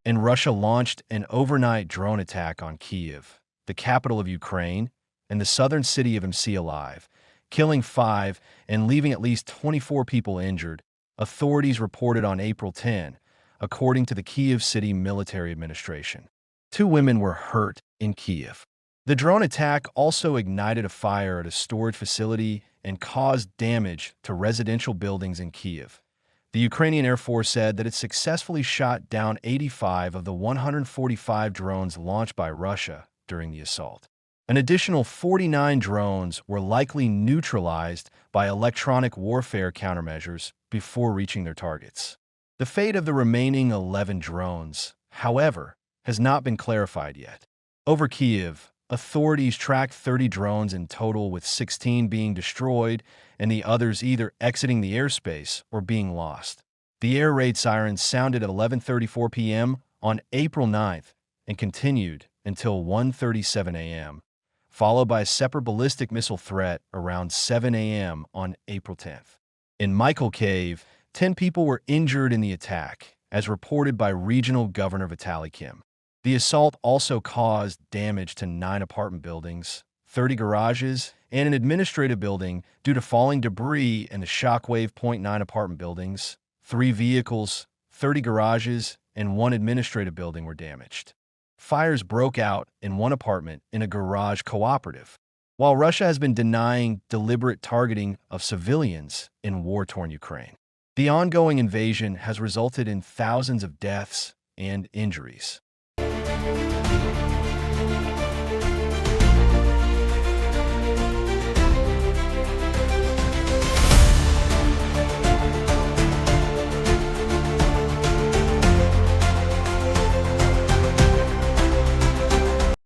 and Russia launched an overnight drone attack on Kyiv, the capital of Ukraine, and the southern city of Mykolaiv, killing 5 and leaving at least 24 people injured, authorities reported on April 10, according to the Kyiv City Military Administration. 2 women were hurt in Kyiv. The drone attack also ignited a fire at a storage facility and caused damage to residential buildings in Kyiv. The Ukrainian Air Force said that it successfully shot down 85 of the 145 drones launched by Russia during the assault. An additional 49 drones were likely neutralized by electronic warfare countermeasures before reaching their targets. The fate of the remaining 11 drones, however, has not been clarified yet. Over Kyiv, authorities tracked 30 drones in total, with 16 being destroyed and the others either exiting the airspace or being lost. The air raid sirens sounded at 11:34 p.m. on April 9th and continued until 1:37 a.m., followed by a separate ballistic missile threat around 7 a.m. on April 10th. In Mykolaiv, 10 people were injured in the attack, as reported by Regional Governor Vitaly Kim. The assault also caused damage to 9 apartment buildings, 30 garages, and an administrative building due to falling debris in the Shockwave .9 apartment buildings. 3 vehicles, 30 garages, and 1 administrative building were damaged. Fires broke out in 1 apartment in a garage cooperative. While Russia has been denying deliberate targeting of civilians in war-torn Ukraine, the ongoing invasion has resulted in thousands of deaths and injuries.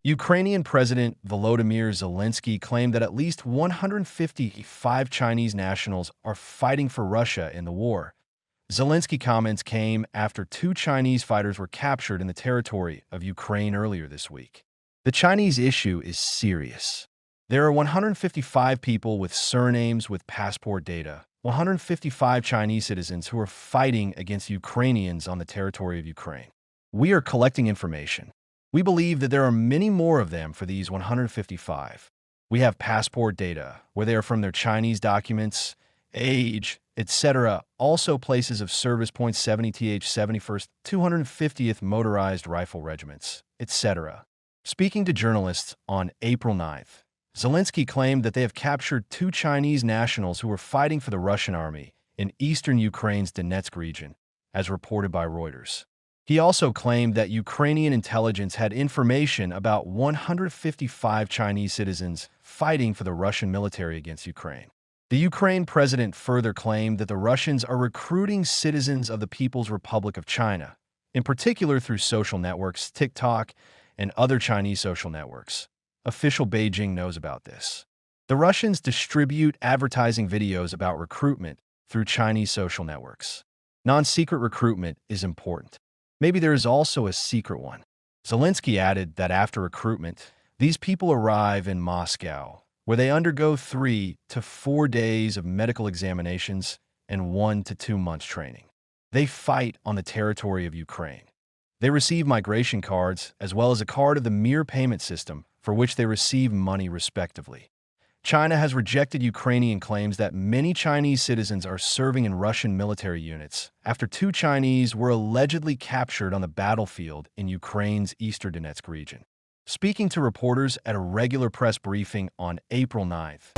Ukrainian President Volodymyr Zelensky claimed that at least 155 Chinese nationals are fighting for Russia in the war. Zelensky comments came after 2 Chinese fighters were captured in the territory of Ukraine earlier this week. The Chinese issue is serious. There are 155 people with surnames with passport data, 155 Chinese citizens who are fighting against Ukrainians on the territory of Ukraine. We are collecting information. We believe that there are many more of them for these 155. We have passport data, where they are from, their Chinese documents, age, etc., also places of service, .70th, 71st, 250th Motorized Rifle Regiments, etc. Speaking to journalists on April 9th, Zelensky claimed that they have captured 2 Chinese nationals who were fighting for the Russian army in eastern Ukraine's Donetsk region, as reported by Reuters. He also claimed that Ukrainian intelligence had information about 155 Chinese citizens fighting for the Russian military against Ukraine. The Ukraine president further claimed that the Russians are recruiting citizens of the People's Republic of China, in particular through social networks, TikTok, and other Chinese social networks. Official Beijing knows about this. The Russians distribute advertising videos about recruitment through Chinese social networks. Non-secret recruitment is important. Maybe there is also a secret one. Zelensky added that after recruitment, these people arrive in Moscow, where they undergo 3 to 4 days of medical examinations and 1 to 2 months training. They fight on the territory of Ukraine. They receive migration cards as well as a card of the Mir payment system, for which they receive money respectively. China has rejected Ukrainian claims that many Chinese citizens are serving in Russian military units after 2 Chinese were allegedly captured on the battlefield in Ukraine's eastern Donetsk region. Speaking to reporters at a regular press briefing on April 9th,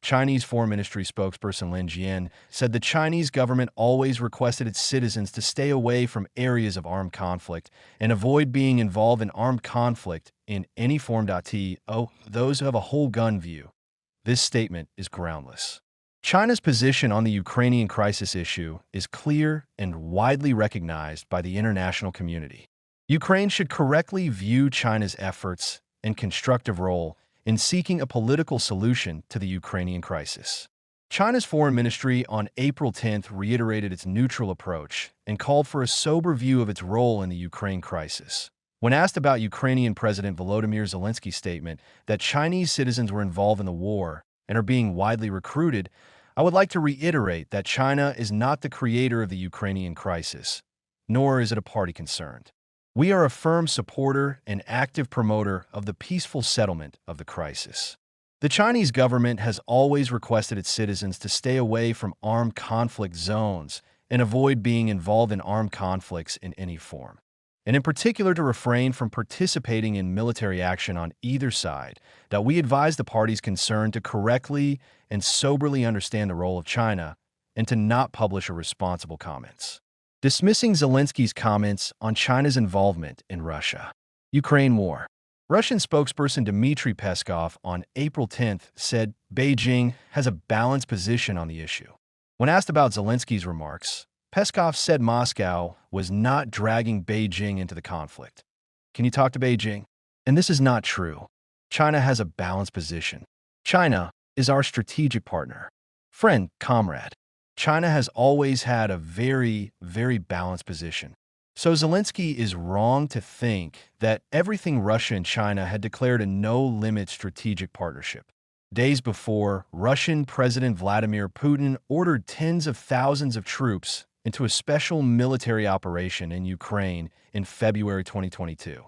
Chinese Foreign Ministry spokesperson Lin Jian said the Chinese government always requested its citizens to stay away from areas of armed conflict and avoid being involved in armed conflict in any form. Those who have a whole gun view. This statement is groundless. China's position on the Ukrainian crisis issue is clear and widely recognized by the international community. Ukraine should correctly view China's efforts and constructive role in seeking a political solution to the Ukrainian crisis. China's foreign ministry on April 10th reiterated its neutral approach and called for a sober view of its role in the Ukraine crisis. When asked about Ukrainian President Volodymyr Zelensky's statement that Chinese citizens were involved in the war, and are being widely recruited, I would like to reiterate that China is not the creator of the Ukrainian crisis, nor is it a party concerned. We are a firm supporter and active promoter of the peaceful settlement of the crisis. The Chinese government has always requested its citizens to stay away from armed conflict zones and avoid being involved in armed conflicts in any form, and in particular to refrain from participating in military action on either side, that we advise the parties concerned to correctly and soberly understand the role of China and to not publish irresponsible comments. Dismissing Zelensky's comments on China's involvement in Russia-Ukraine war. Russian spokesperson Dmitry Peskov on April 10th said Beijing has a balanced position on the issue. When asked about Zelensky's remarks, Peskov said Moscow was not dragging Beijing into the conflict. Can you talk to Beijing? And this is not true. China has a balanced position. China is our strategic partner, friend, comrade. China has always had a very, very balanced position. So Zelensky is wrong to think that everything Russia and China had declared a no-limit strategic partnership. Days before, Russian President Vladimir Putin ordered tens of thousands of troops into a special military operation in Ukraine in February 2022.